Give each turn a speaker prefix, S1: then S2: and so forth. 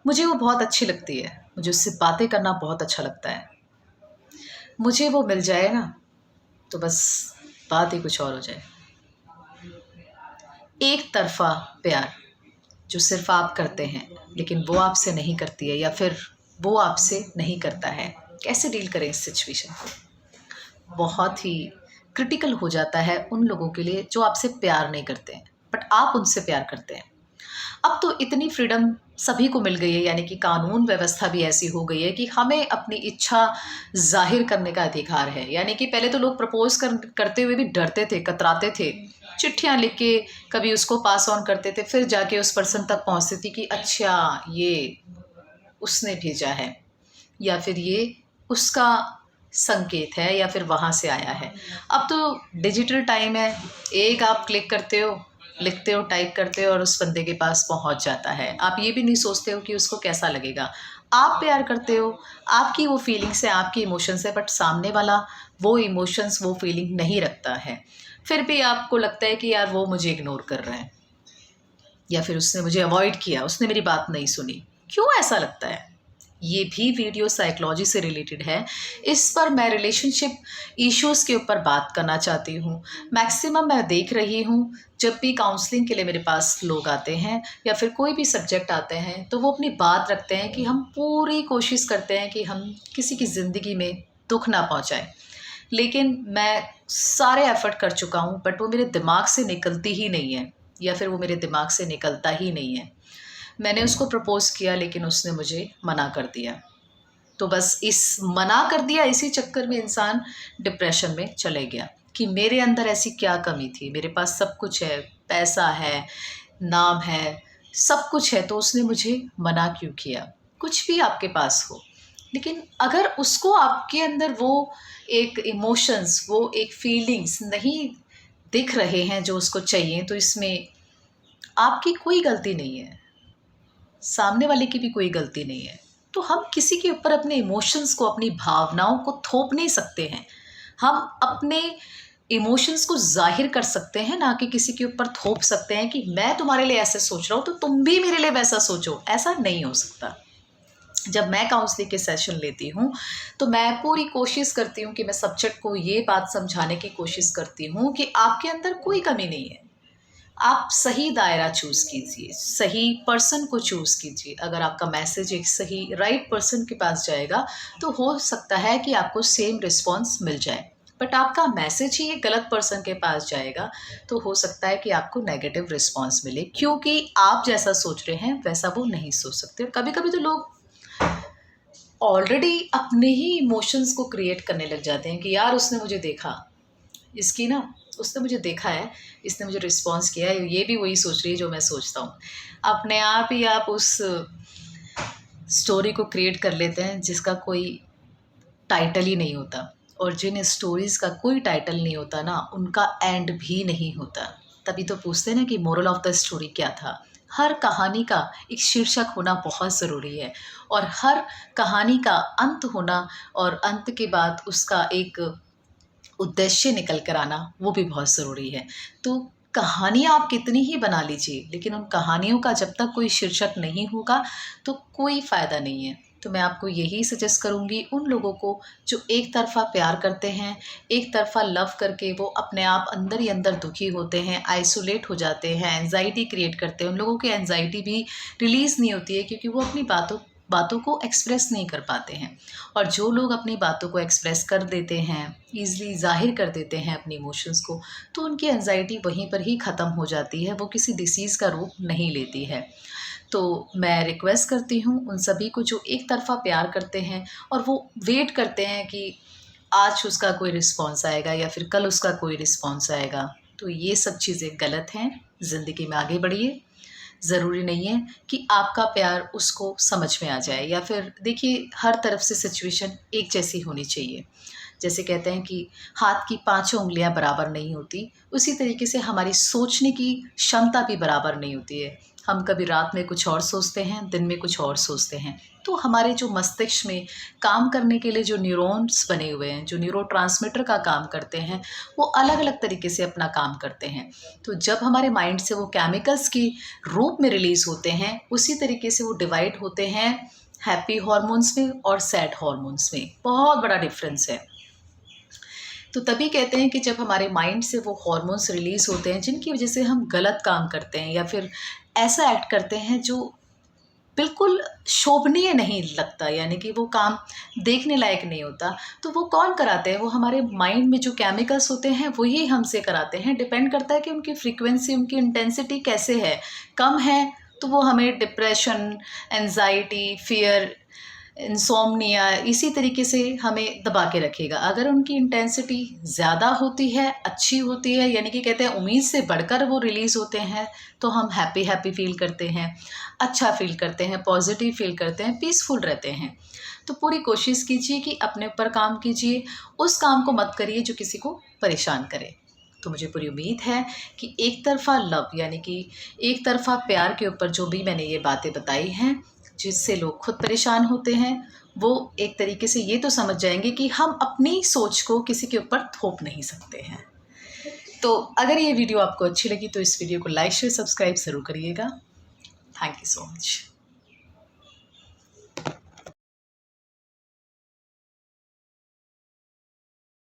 S1: मुझे वो बहुत अच्छी लगती है, मुझे उससे बातें करना बहुत अच्छा लगता है। मुझे वो मिल जाए ना, तो बस बात ही कुछ और हो जाए। एक तरफ़ा प्यार जो सिर्फ़ आप करते हैं, लेकिन वो आपसे नहीं करती है या फिर वो आपसे नहीं करता है। कैसे डील करें इस सिचुएशन को? बहुत ही क्रिटिकल हो जाता है उन लोगों के लिए जो आपसे प्यार नहीं करते हैं, बट आप उनसे प्यार करते हैं। अब तो इतनी फ्रीडम सभी को मिल गई है, यानी कि कानून व्यवस्था भी ऐसी हो गई है कि हमें अपनी इच्छा ज़ाहिर करने का अधिकार है। यानी कि पहले तो लोग प्रपोज़ करते हुए भी डरते थे, कतराते थे। चिट्ठियाँ लिख के कभी उसको पास ऑन करते थे, फिर जाके उस पर्सन तक पहुँचती थी कि अच्छा ये उसने भेजा है या फिर ये उसका संकेत है या फिर वहाँ से आया है। अब तो डिजिटल टाइम है, एक आप क्लिक करते हो, लिखते हो, टाइप करते हो और उस बंदे के पास पहुँच जाता है। आप ये भी नहीं सोचते हो कि उसको कैसा लगेगा। आप प्यार करते हो, आपकी वो फीलिंग्स है, आपकी इमोशंस है, बट सामने वाला वो इमोशंस, वो फीलिंग नहीं रखता है। फिर भी आपको लगता है कि यार वो मुझे इग्नोर कर रहा है या फिर उसने मुझे अवॉइड किया, उसने मेरी बात नहीं सुनी। क्यों ऐसा लगता है? ये भी वीडियो साइकोलॉजी से रिलेटेड है। इस पर मैं रिलेशनशिप इश्यूज़ के ऊपर बात करना चाहती हूँ। मैक्सिमम मैं देख रही हूँ, जब भी काउंसलिंग के लिए मेरे पास लोग आते हैं या फिर कोई भी सब्जेक्ट आते हैं, तो वो अपनी बात रखते हैं कि हम पूरी कोशिश करते हैं कि हम किसी की ज़िंदगी में दुःख ना पहुँचाएँ। लेकिन मैं सारे एफ़र्ट कर चुका हूँ, बट वो मेरे दिमाग से निकलती ही नहीं है या फिर वो मेरे दिमाग से निकलता ही नहीं है। मैंने उसको प्रपोज़ किया, लेकिन उसने मुझे मना कर दिया। तो बस इस मना कर दिया, इसी चक्कर में इंसान डिप्रेशन में चले गया कि मेरे अंदर ऐसी क्या कमी थी? मेरे पास सब कुछ है, पैसा है, नाम है, सब कुछ है, तो उसने मुझे मना क्यों किया? कुछ भी आपके पास हो, लेकिन अगर उसको आपके अंदर वो एक इमोशंस, वो एक फीलिंग्स नहीं दिख रहे हैं जो उसको चाहिए, तो इसमें आपकी कोई गलती नहीं है, सामने वाले की भी कोई गलती नहीं है। तो हम किसी के ऊपर अपने इमोशंस को, अपनी भावनाओं को थोप नहीं सकते हैं। हम अपने इमोशंस को ज़ाहिर कर सकते हैं, ना कि किसी के ऊपर थोप सकते हैं कि मैं तुम्हारे लिए ऐसे सोच रहा हूँ, तो तुम भी मेरे लिए वैसा सोचो। ऐसा नहीं हो सकता। जब मैं काउंसलिंग के सेशन लेती हूँ, तो मैं पूरी कोशिश करती हूँ कि मैं सब्जेक्ट को ये बात समझाने की कोशिश करती हूँ कि आपके अंदर कोई कमी नहीं है। आप सही दायरा चूज़ कीजिए, सही पर्सन को चूज़ कीजिए। अगर आपका मैसेज एक सही राइट पर्सन के पास जाएगा, तो हो सकता है कि आपको सेम रिस्पॉन्स मिल जाए। बट आपका मैसेज ही एक गलत पर्सन के पास जाएगा, तो हो सकता है कि आपको नेगेटिव रिस्पॉन्स मिले, क्योंकि आप जैसा सोच रहे हैं, वैसा वो नहीं सोच सकते। और कभी-कभी तो लोग ऑलरेडी अपने ही इमोशंस को क्रिएट करने लग जाते हैं कि यार उसने मुझे देखा, इसकी ना उसने मुझे देखा है, इसने मुझे रिस्पॉन्स किया है, ये भी वही सोच रही है जो मैं सोचता हूँ। अपने आप ही आप उस स्टोरी को क्रिएट कर लेते हैं जिसका कोई टाइटल ही नहीं होता। और जिन स्टोरीज़ का कोई टाइटल नहीं होता ना, उनका एंड भी नहीं होता। तभी तो पूछते हैं ना कि मोरल ऑफ द स्टोरी क्या था? हर कहानी का एक शीर्षक होना बहुत ज़रूरी है, और हर कहानी का अंत होना, और अंत के बाद उसका एक उद्देश्य निकल कर आना, वो भी बहुत ज़रूरी है। तो कहानियाँ आप कितनी ही बना लीजिए, लेकिन उन कहानियों का जब तक कोई शीर्षक नहीं होगा, तो कोई फ़ायदा नहीं है। तो मैं आपको यही सजेस्ट करूँगी उन लोगों को जो एक तरफ़ा प्यार करते हैं, एक तरफ़ा लव करके वो अपने आप अंदर ही अंदर दुखी होते हैं, आइसोलेट हो जाते हैं, एंग्ज़ायटी क्रिएट करते हैं। उन लोगों की एंग्ज़ायटी भी रिलीज़ नहीं होती है, क्योंकि वो अपनी बातों बातों को एक्सप्रेस नहीं कर पाते हैं। और जो लोग अपनी बातों को एक्सप्रेस कर देते हैं, ईज़िली ज़ाहिर कर देते हैं अपनी इमोशंस को, तो उनकी एंग्ज़ायटी वहीं पर ही ख़त्म हो जाती है, वो किसी डिसीज़ का रूप नहीं लेती है। तो मैं रिक्वेस्ट करती हूँ उन सभी को जो एक तरफ़ा प्यार करते हैं और वो वेट करते हैं कि आज उसका कोई रिस्पॉन्स आएगा या फिर कल उसका कोई रिस्पॉन्स आएगा, तो ये सब चीज़ें गलत हैं। ज़िंदगी में आगे बढ़िए। ज़रूरी नहीं है कि आपका प्यार उसको समझ में आ जाए, या फिर देखिए हर तरफ से सिचुएशन एक जैसी होनी चाहिए। जैसे कहते हैं कि हाथ की पांचों उंगलियां बराबर नहीं होती, उसी तरीके से हमारी सोचने की क्षमता भी बराबर नहीं होती है। हम कभी रात में कुछ और सोचते हैं, दिन में कुछ और सोचते हैं। तो हमारे जो मस्तिष्क में काम करने के लिए जो न्यूरॉन्स बने हुए हैं, जो न्यूरोट्रांसमीटर का काम करते हैं, वो अलग अलग तरीके से अपना काम करते हैं। तो जब हमारे माइंड से वो केमिकल्स के रूप में रिलीज होते हैं, उसी तरीके से वो डिवाइड होते हैं हैप्पी हॉर्मोन्स में और सैड हॉर्मोन्स में। बहुत बड़ा डिफरेंस है। तो तभी कहते हैं कि जब हमारे माइंड से वो हॉर्मोन्स रिलीज होते हैं जिनकी वजह से हम गलत काम करते हैं या फिर ऐसा एक्ट करते हैं जो बिल्कुल शोभनीय नहीं लगता, यानी कि वो काम देखने लायक नहीं होता, तो वो कौन कराते हैं? वो हमारे माइंड में जो केमिकल्स होते हैं वो ही हमसे कराते हैं। डिपेंड करता है कि उनकी फ्रीक्वेंसी, उनकी इंटेंसिटी कैसे है। कम है तो वो हमें डिप्रेशन, एंजाइटी, फियर, इंसोम्निया इसी तरीके से हमें दबा के रखेगा। अगर उनकी इंटेंसिटी ज़्यादा होती है, अच्छी होती है, यानी कि कहते हैं उम्मीद से बढ़कर वो रिलीज़ होते हैं, तो हम हैप्पी हैप्पी फील करते हैं, अच्छा फील करते हैं, पॉजिटिव फील करते हैं, पीसफुल रहते हैं। तो पूरी कोशिश कीजिए कि अपने ऊपर काम कीजिए, उस काम को मत करिए जो किसी को परेशान करे। तो मुझे पूरी उम्मीद है कि एक तरफ़ा लव, यानी कि एक तरफ़ा प्यार के ऊपर जो भी मैंने ये बातें बताई हैं, जिससे लोग खुद परेशान होते हैं, वो एक तरीके से ये तो समझ जाएंगे कि हम अपनी सोच को किसी के ऊपर थोप नहीं सकते हैं। तो अगर ये वीडियो आपको अच्छी लगी तो इस वीडियो को लाइक, शेयर, सब्सक्राइब ज़रूर करिएगा। Thank you so much.